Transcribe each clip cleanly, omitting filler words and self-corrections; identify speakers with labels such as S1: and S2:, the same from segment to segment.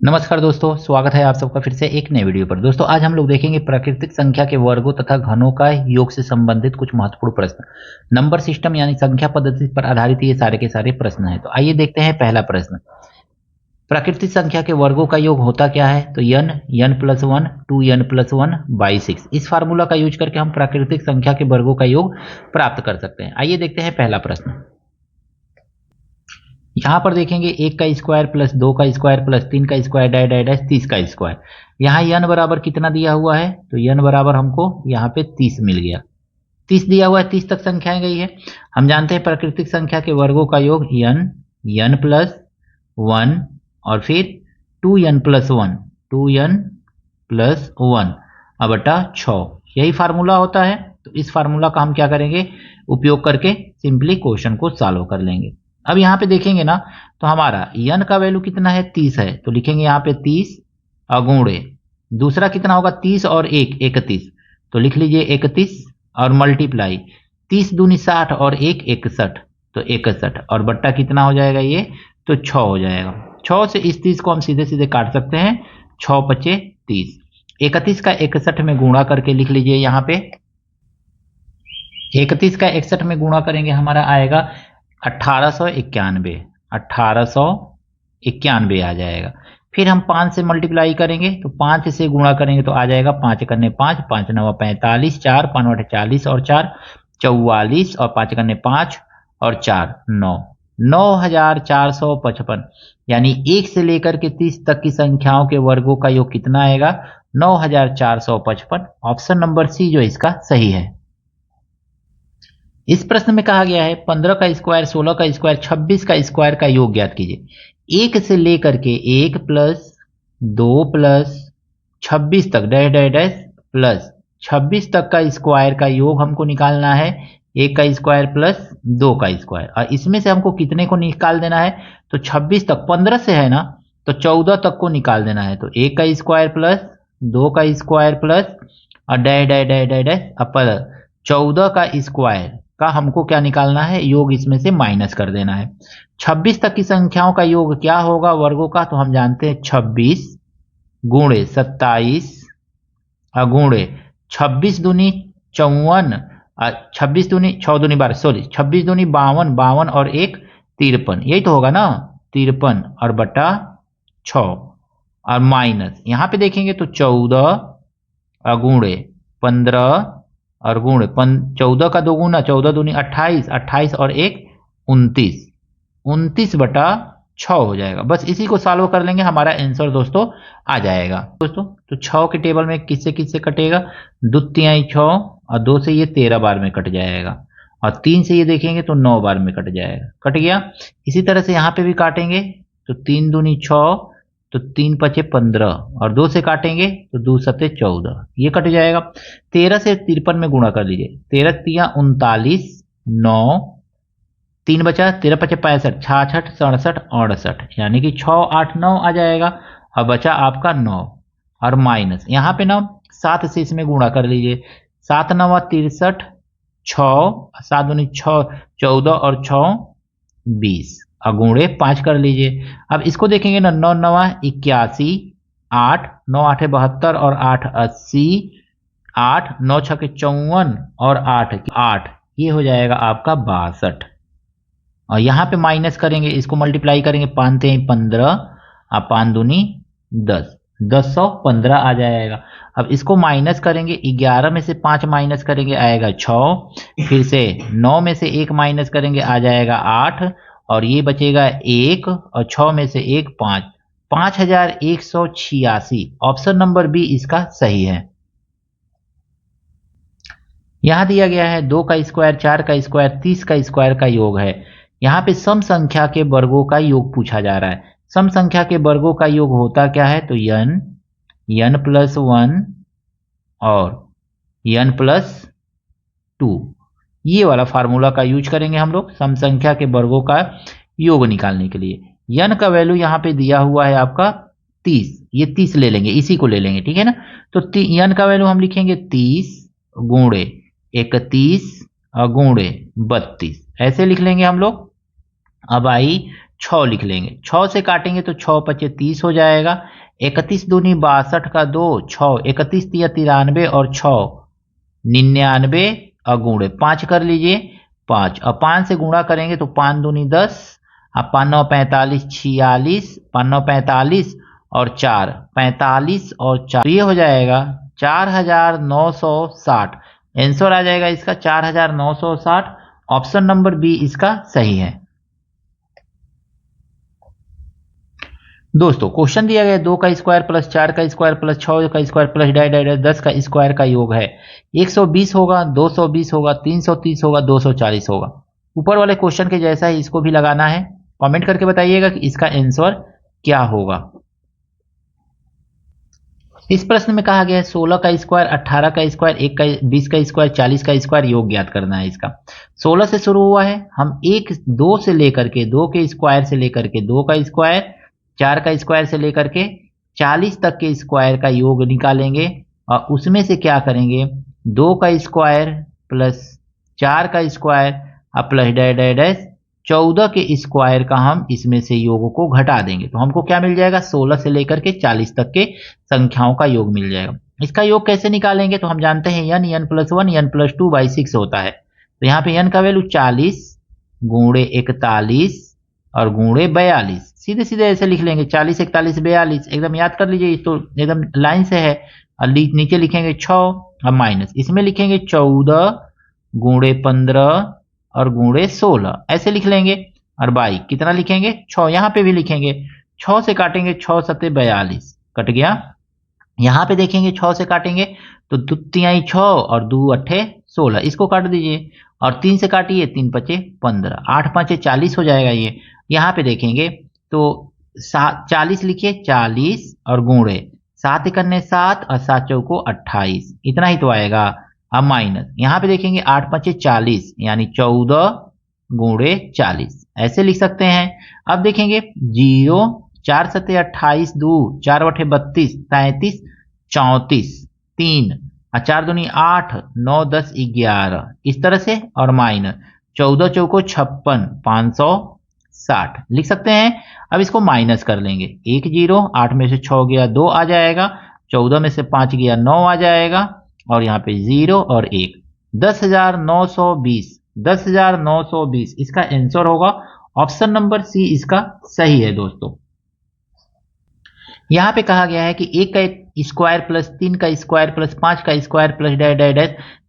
S1: नमस्कार दोस्तों, स्वागत है आप सबका फिर से एक नए वीडियो पर। दोस्तों आज हम लोग देखेंगे प्राकृतिक संख्या के वर्गों तथा घनों का योग से संबंधित कुछ महत्वपूर्ण प्रश्न। नंबर सिस्टम यानी संख्या पद्धति पर आधारित ये सारे के सारे प्रश्न हैं। तो आइए देखते हैं पहला प्रश्न। प्राकृतिक संख्या के वर्गों का योग होता क्या है? तो n+1 2n+1/6। इस फार्मूला का यूज करके हम प्राकृतिक संख्या के वर्गों का योग प्राप्त कर सकते हैं। आइए देखते हैं पहला प्रश्न। यहां पर देखेंगे 1 का स्क्वायर प्लस 2 का स्क्वायर प्लस 3 का स्क्वायर डैश डैश डैश 30 का स्क्वायर। यहाँ n बराबर कितना दिया हुआ है? तो n बराबर हमको यहाँ पे 30 मिल गया। 30 दिया हुआ है, 30 तक संख्याएं गई है। हम जानते हैं प्राकृतिक संख्या के वर्गों का योग n+1 और फिर 2n+1 अब बटा 6, यही फार्मूला होता है। तो इस फार्मूला का हम क्या करेंगे, उपयोग करके सिंपली क्वेश्चन को सॉल्व कर लेंगे। अब यहाँ पे देखेंगे ना, तो हमारा n का वैल्यू कितना है? 30 है। तो लिखेंगे यहाँ पे 30 अगुणे दूसरा कितना होगा? 30 और 1 31। तो लिख लीजिए 31 और मल्टीप्लाई 30 दूनी 60 और 1 61। तो 61 और बट्टा कितना हो जाएगा ये? तो 6 हो जाएगा। 6 से इस 30 को हम सीधे सीधे काट सकते हैं। 6 पचे 30। 31 का 61 में गुणा करके लिख लीजिए यहाँ पे। 31 का 61 में गुणा करेंगे हमारा आएगा 1891 आ जाएगा। फिर हम 5 से मल्टीप्लाई करेंगे, तो 5 से गुणा करेंगे तो आ जाएगा 5 करने 5, 5 9 45, 4 5 40 और 4 44 और 5 करने 5 और 4 9 9455। यानी 1 से लेकर के 30 तक की संख्याओं के वर्गों का योग कितना आएगा? 9455। ऑप्शन नंबर सी जो इसका सही है। इस प्रश्न में कहा गया है 15 का स्क्वायर 16 का स्क्वायर 26 का स्क्वायर का योग ज्ञात कीजिए। 1 से लेकर के 1 प्लस 2 प्लस 26 तक डैश डैश डैश प्लस 26 तक का स्क्वायर का योग हमको निकालना है। 1 का स्क्वायर प्लस 2 का स्क्वायर, और इसमें से हमको कितने को निकाल देना है? तो 26 तक 15 से है ना, तो 14 तक को निकाल देना है। तो 1 का स्क्वायर प्लस 2 का स्क्वायर प्लस और dash dash dash dash dash upper 14 का स्क्वायर का हमको क्या निकालना है? योग इसमें से माइनस कर देना है। 26 तक की संख्याओं का योग क्या होगा वर्गों का? तो हम जानते हैं 26 गुणे 27 अगुणे 26 दूनी 54, 26 दूनी 6 दूनी 12, सॉरी 26 दूनी 52, 52 और 1 53, यही तो होगा ना, 53 और बटा 6 और माइनस यहाँ पे देखेंगे तो 14 अगुणे 15 और गुण 14 का 2 गुना 14 दूनी 28, 28 और 1 29, 29 बटा 6 हो जाएगा। बस इसी को सॉल्व कर लेंगे, हमारा आंसर दोस्तों आ जाएगा। दोस्तों तो 6 के टेबल में किससे किससे कटेगा? 2 तिहाई 6 और 2 से ये 13 बार में कट जाएगा, और 3 से ये देखेंगे तो 9 बार में कट जाएगा, कट गया। इसी तरह से यहाँ पे भी काटेंगे तो 3 दूनी 6, तो 3 पचे 15 और 2 से काटेंगे तो 2 सते 14, ये कट जाएगा। 13 से 53 में गुणा कर लीजिए। 13 तिया 39, 9 3 बचा, 13 पचे 65, 66 67 68, यानी कि 6 8 9 आ जाएगा, और बचा आपका 9 और माइनस यहाँ पे ना 7 से इसमें गुणा कर लीजिए। 7 9 63, 6 7 दूनी 6 14 और 6 20 अगुणे 5 कर लीजिए। अब इसको देखेंगे ना, 9 9 81, 8 9 8 72 और 8 80, 8 9 6 54 और 8 ये हो जाएगा आपका 62। और यहाँ पे माइनस करेंगे, इसको मल्टीप्लाई करेंगे, 5 3 15 और 5 दूनी 10, 1015 आ जाएगा। अब इसको माइनस करेंगे, 11 में से 5 माइनस करेंगे आएगा 6, फिर से 9 में से 1 माइनस करेंगे आ जाएगा 8, और ये बचेगा 1 और 6 में से 1 5, 5186। ऑप्शन नंबर बी इसका सही है। यहां दिया गया है 2 का स्क्वायर 4 का स्क्वायर 30 का स्क्वायर का योग है। यहाँ पे सम संख्या के वर्गों का योग पूछा जा रहा है। सम संख्या के वर्गों का योग होता क्या है? तो n+1 और n+2, ये वाला फार्मूला का यूज करेंगे हम लोग सम संख्या के वर्गों का योग निकालने के लिए। n का वैल्यू यहाँ पे दिया हुआ है आपका 30, ये 30 ले लेंगे, इसी को ले लेंगे, ठीक है ना। तो n का वैल्यू हम लिखेंगे 30 गुणे 31 गुणे 32, ऐसे लिख लेंगे हम लोग। अब आई 6 लिख लेंगे। 6 से काटेंगे तो 6 पचे 30 हो जाएगा। 31 दूनी 62 का 2, 6 31 तिया 93 और 6 99 और गुणे 5 कर लीजिए 5 और 5 से गुणा करेंगे तो 5 दूनी 10 और 5 9 45 46 5 9 45 और 4 45 और 4 तो ये हो जाएगा 4960। आंसर आ जाएगा इसका 4960। ऑप्शन नंबर बी इसका सही है। दोस्तों क्वेश्चन दिया गया 2 का स्क्वायर प्लस 4 का स्क्वायर प्लस 6 का स्क्वायर प्लस 10 का स्क्वायर का योग है 120 होगा, 220 होगा, 330 होगा, 240 होगा। ऊपर वाले क्वेश्चन के जैसा ही इसको भी लगाना है। कमेंट करके बताइएगा कि इसका आंसर क्या होगा। इस प्रश्न में कहा गया है 16 का स्क्वायर, 18 का स्क्वायर, 1 का 20 का स्क्वायर, 40 का स्क्वायर योग ज्ञात करना है इसका। 16 से शुरू हुआ है, हम 2 से लेकर के 2 के स्क्वायर से लेकर के 2 का स्क्वायर, 4 का स्क्वायर से लेकर के 40 तक के स्क्वायर का योग निकालेंगे और उसमें से क्या करेंगे 2 का स्क्वायर प्लस 4 का स्क्वायर और प्लस डैश 14 के स्क्वायर का हम इसमें से योग को घटा देंगे तो हमको क्या मिल जाएगा 16 से लेकर के 40 तक के संख्याओं का योग मिल जाएगा। इसका योग कैसे निकालेंगे तो हम जानते हैं n+1 n+2/6 होता है। तो यहाँ पे n का वैल्यू 40 गुणे 41 और गुणे 42 सीधे सीधे ऐसे लिख लेंगे 40 41 42 एकदम याद कर लीजिए तो एकदम लाइन से है। और नीचे लिखेंगे 6 और माइनस इसमें लिखेंगे 14 गुणे 15 और गुणे 16 ऐसे लिख लेंगे। और बाई कितना लिखेंगे 6 यहाँ पे भी लिखेंगे 6 से काटेंगे 6 सत्ते 42 कट गया। यहाँ पे देखेंगे 6 से काटेंगे तो 2 तिहाई 6 और 2 अट्ठे 16 इसको काट दीजिए और 3 से काटिए 3 पचे 15 8 पाँचे 40 हो जाएगा ये। यहाँ पे देखेंगे तो 40 लिखिए 40 और गुणे 7 इकन्ने 7 और 7 चौको 28 इतना ही तो आएगा। अब माइनस यहाँ पे देखेंगे 8 पाँचे 40 यानी 14 गुणे 40 ऐसे लिख सकते हैं। अब देखेंगे 0 4 सत्ते 28 2 4 बटे 32 33 34 3 और 4 दूनी 8 9 10 11 इस तरह से और माइनस 14 चौको 56 560 लिख सकते हैं। अब इसको माइनस कर लेंगे 1 0 8 में से 6 गया 2 आ जाएगा 14 में से 5 गया 9 आ जाएगा और यहाँ पे 0 और 1 10,920 10,920 इसका आंसर होगा। ऑप्शन नंबर सी इसका सही है। दोस्तों यहाँ पे कहा गया है कि 1 का स्क्वायर प्लस 3 का स्क्वायर प्लस 5 का स्क्वायर प्लस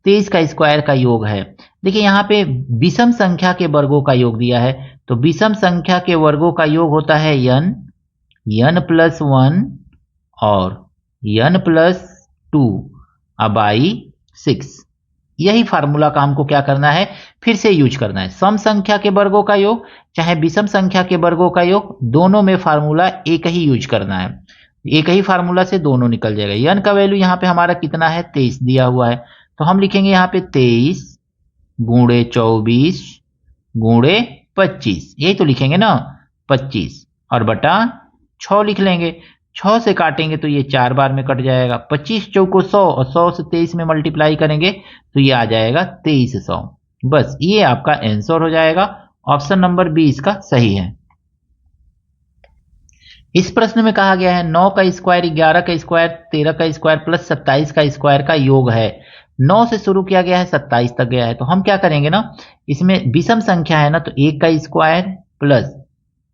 S1: 23 का स्क्वायर का योग है। देखिए यहाँ पे विषम संख्या के वर्गों का योग दिया है तो विषम संख्या के वर्गों का योग होता है n+1 और n+2 बाई 6। यही फार्मूला का हमको क्या करना है फिर से यूज करना है। सम संख्या के वर्गों का योग चाहे विषम संख्या के वर्गों का योग दोनों में फार्मूला एक ही यूज करना है। एक ही फार्मूला से दोनों निकल जाएगा। n का वैल्यू यहाँ पे हमारा कितना है 23 दिया हुआ है तो हम लिखेंगे यहाँ पे 23 गुणे 24 गुणे 25 यही तो लिखेंगे ना 25 और बटा 6 लिख लेंगे। 6 से काटेंगे तो ये 4 बार में कट जाएगा 25 चौको 100 और 100 से 23 में मल्टीप्लाई करेंगे तो ये आ जाएगा 2300। बस ये आपका आंसर हो जाएगा। ऑप्शन नंबर बी इसका सही है। इस प्रश्न में कहा गया है 9 का स्क्वायर 11 का स्क्वायर 13 का स्क्वायर प्लस 27 का स्क्वायर का योग है। 9 से शुरू किया गया है 27 तक गया है तो हम क्या करेंगे ना इसमें विषम संख्या है ना तो 1 का स्क्वायर प्लस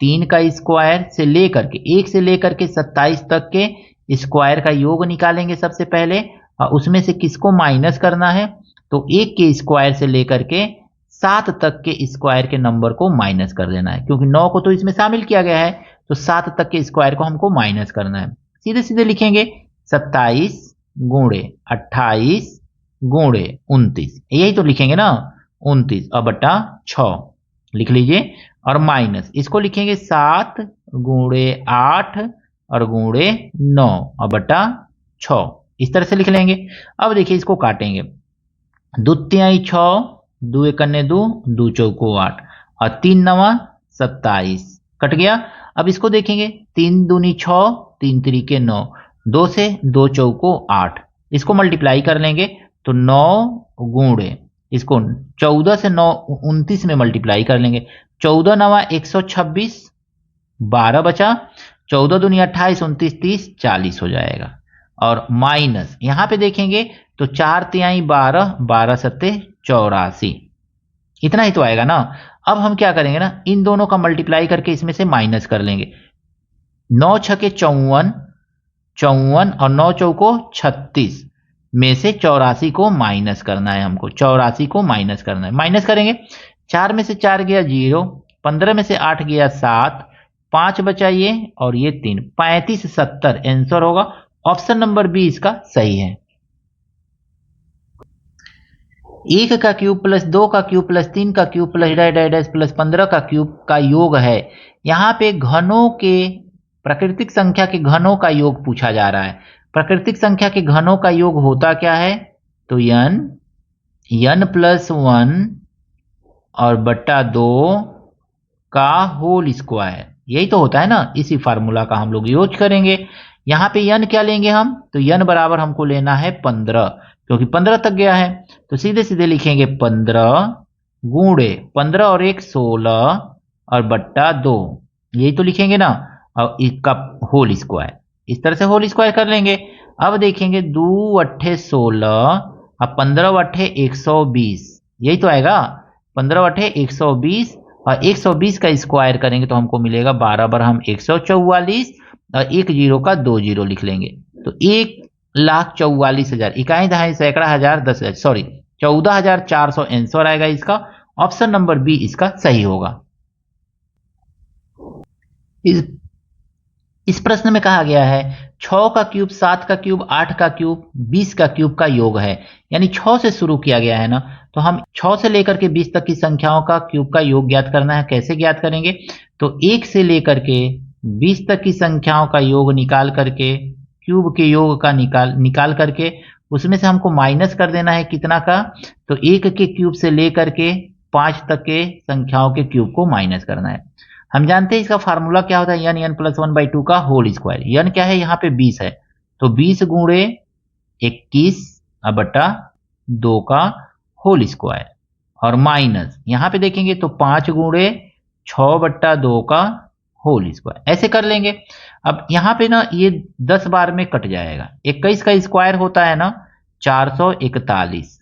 S1: 3 का स्क्वायर से लेकर के 1 से लेकर के 27 तक के स्क्वायर का योग निकालेंगे सबसे पहले और उसमें से किसको माइनस करना है तो 1 के स्क्वायर से लेकर के 7 तक के स्क्वायर के नंबर को माइनस कर देना है क्योंकि 9 को तो इसमें शामिल किया गया है तो 7 तक के स्क्वायर को हमको माइनस करना है। सीधे सीधे लिखेंगे 27 गुणे 28 गुणे 29 यही तो लिखेंगे ना 29 और बटा 6 लिख लीजिए और माइनस इसको लिखेंगे 7 गुणे 8 और गुणे 9 और बटा 6 इस तरह से लिख लेंगे। अब देखिए इसको काटेंगे 2 तिहाई 6 2 एकन्ने 2 2 चौको 8 और 3 9 27 कट गया। अब इसको देखेंगे 3 दूनी 6 3 त्रिके 9 2 से 2 चौको 8 इसको मल्टीप्लाई कर लेंगे तो 9 गुणे इसको 14 से 9 29 में मल्टीप्लाई कर लेंगे 14 9 126 12 बचा, 14 दूनी 28, 29, 30, 40 हो जाएगा। और माइनस यहां पे देखेंगे तो 4 तिहाई 12, 12 सत्ते 84, इतना ही तो आएगा ना। अब हम क्या करेंगे ना, इन दोनों का मल्टीप्लाई करके इसमें से माइनस कर लेंगे। 9 छके 54, 54 और 9 चौको 36 में से 84 को माइनस करना है हमको, 84 को माइनस करना है। माइनस करेंगे, 4 में से 4 गया 0, 15 में से 8 गया 7, 5 बचा ये और ये 3, 35 70 आंसर होगा। ऑप्शन नंबर बी इसका सही है। 1 का क्यूब प्लस 2 का क्यूब प्लस 3 का क्यूब प्लस डैश प्लस 15 का क्यूब का योग है। यहां पे घनों के, प्राकृतिक संख्या के घनों का योग पूछा जा रहा है। प्राकृतिक संख्या के घनों का योग होता क्या है, तो n प्लस 1 और बट्टा 2 का होल स्क्वायर, यही तो होता है ना। इसी फार्मूला का हम लोग यूज करेंगे। यहां पे n क्या लेंगे हम, तो n बराबर हमको लेना है 15, क्योंकि 15 तक गया है। तो सीधे सीधे लिखेंगे 15 गुणे 15 और 1 16 और बट्टा 2, यही तो लिखेंगे ना। और इसका होल स्क्वायर, इस तरह से होल स्क्वायर कर लेंगे। अब देखेंगे 2 अट्ठे 16 और 15 अट्ठे 120, यही तो आएगा। 15 अट्ठे 120 और 120 का स्क्वायर करेंगे तो हमको मिलेगा 12 बार हम 144 और 1 जीरो का 2 जीरो लिख लेंगे। तो 1,44,000, इकाई दहाई सैकड़ा हजार 10,000, सॉरी 14,400 आंसर आएगा इसका। ऑप्शन नंबर बी इसका सही होगा। इस प्रश्न में कहा गया है 6 का क्यूब 7 का क्यूब 8 का क्यूब 20 का क्यूब का योग है। यानी 6 से शुरू किया गया है ना, तो हम 6 से लेकर के 20 तक की संख्याओं का क्यूब का योग ज्ञात करना है। कैसे ज्ञात करेंगे, तो 1 से लेकर के 20 तक की संख्याओं का योग निकाल करके, क्यूब के योग का निकाल करके उसमें से हमको माइनस कर देना है कितना का, तो 1 के क्यूब से लेकर के 5 तक के संख्याओं के क्यूब को माइनस करना है। हम जानते हैं इसका फार्मूला क्या होता है, n प्लस 1/2 का होल स्क्वायर। n क्या है, यहाँ पे 20 है, तो 20 गुणे 21 बटा 2 का होल स्क्वायर और माइनस यहाँ पे देखेंगे तो 5 गुणे 6 बट्टा 2 का होल स्क्वायर, ऐसे कर लेंगे। अब यहाँ पे ना ये 10 बार में कट जाएगा। 21 का स्क्वायर होता है ना 441,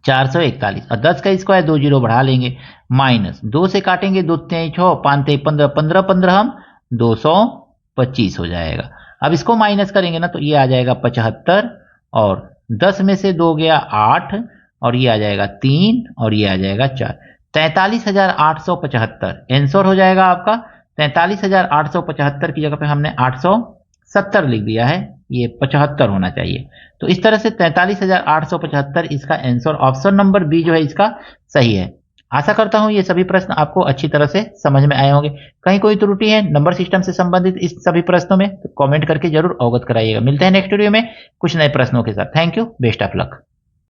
S1: 441 और 10 का स्क्वायर 2 जीरो बढ़ा लेंगे, माइनस 2 से काटेंगे 2 3 6 5 15 15 15 हम 225 हो जाएगा। अब इसको माइनस करेंगे ना तो ये आ जाएगा 75 और 10 में से 2 गया 8 और ये आ जाएगा 3 और ये आ जाएगा 4, 43,875 आंसर हो जाएगा आपका। 43,875 की जगह पे हमने 870 लिख दिया है, ये 75 होना चाहिए। तो इस तरह से 43,875 इसका आंसर, ऑप्शन नंबर बी जो है इसका सही है। आशा करता हूं ये सभी प्रश्न आपको अच्छी तरह से समझ में आए होंगे। कहीं कोई त्रुटि है नंबर सिस्टम से संबंधित इस सभी प्रश्नों में तो कमेंट करके जरूर अवगत कराइएगा। मिलते हैं नेक्स्ट वीडियो में कुछ नए प्रश्नों के साथ। Thank you, best of luck.